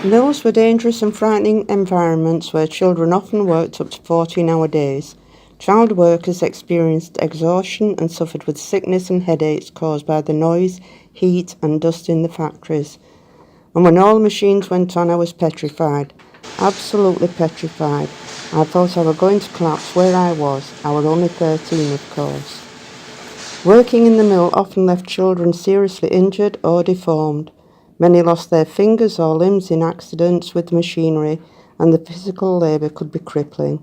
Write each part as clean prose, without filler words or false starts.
Mills were dangerous and frightening environments where children often worked up to 14-hour days. Child workers experienced exhaustion and suffered with sickness and headaches caused by the noise, heat and dust in the factories. And when all the machines went on, I was petrified, absolutely petrified. I thought I was going to collapse where I was. I was only 13, of course. Working in the mill often left children seriously injured or deformed. Many lost their fingers or limbs in accidents with machinery, and the physical labour could be crippling.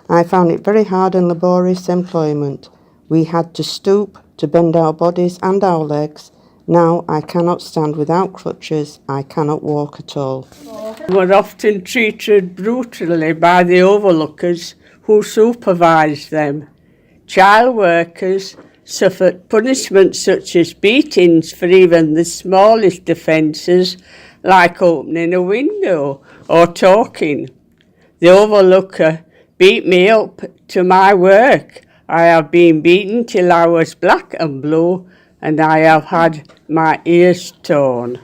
I found it very hard and laborious employment. We had to stoop to bend our bodies and our legs. Now I cannot stand without crutches. I cannot walk at all. We're often treated brutally by the overlookers who supervise them. Child workers suffered punishment such as beatings for even the smallest offences, like opening a window or talking. The overlooker beat me up to my work. I have been beaten till I was black and blue, and I have had my ears torn.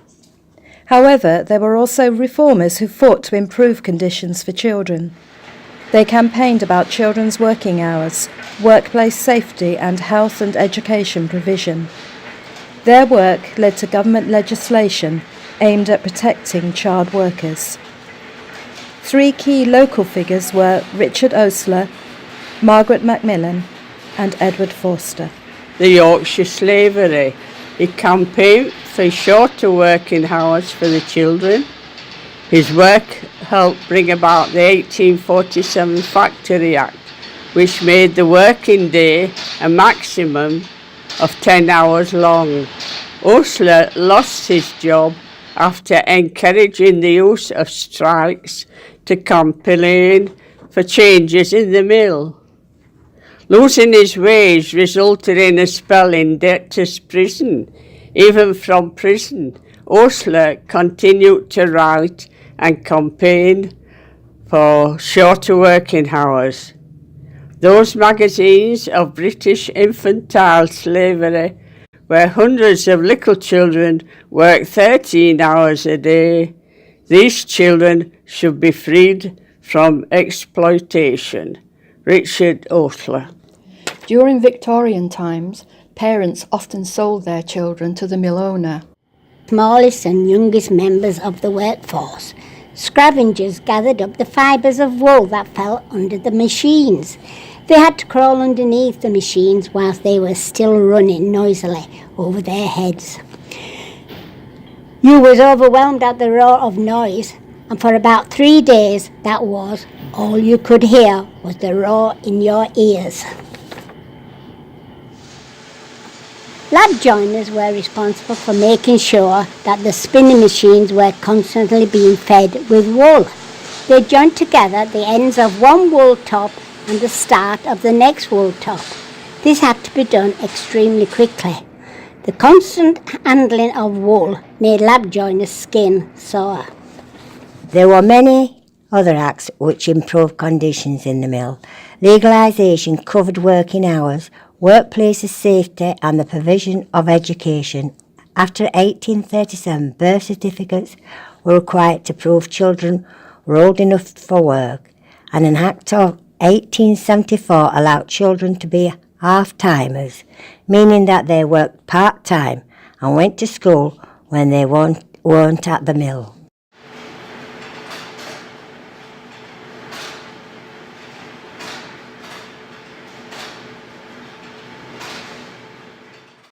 However, there were also reformers who fought to improve conditions for children. They campaigned about children's working hours, workplace safety and health and education provision. Their work led to government legislation aimed at protecting child workers. 3 key local figures were Richard Oastler, Margaret Macmillan and Edward Forster. The Yorkshire slavery. He campaigned for shorter working hours for the children. His work helped bring about the 1847 Factory Act, which made the working day a maximum of 10 hours long. Oastler lost his job after encouraging the use of strikes to campaign for changes in the mill. Losing his wage resulted in a spell in debtor's prison. Even from prison, Oastler continued to write and campaign for shorter working hours. Those magazines of British infantile slavery, where hundreds of little children work 13 hours a day, these children should be freed from exploitation. Richard Oastler. During Victorian times, parents often sold their children to the mill owner. Smallest and youngest members of the workforce, scavengers gathered up the fibres of wool that fell under the machines. They had to crawl underneath the machines whilst they were still running noisily over their heads. You was overwhelmed at the roar of noise, and for about 3 days that was all you could hear was the roar in your ears. Lab joiners were responsible for making sure that the spinning machines were constantly being fed with wool. They joined together the ends of one wool top and the start of the next wool top. This had to be done extremely quickly. The constant handling of wool made lab joiners' skin sore. There were many other acts which improved conditions in the mill. Legalisation covered working hours, workplace safety and the provision of education. After 1837, birth certificates were required to prove children were old enough for work, and an Act of 1874 allowed children to be half-timers, meaning that they worked part-time and went to school when they weren't at the mill.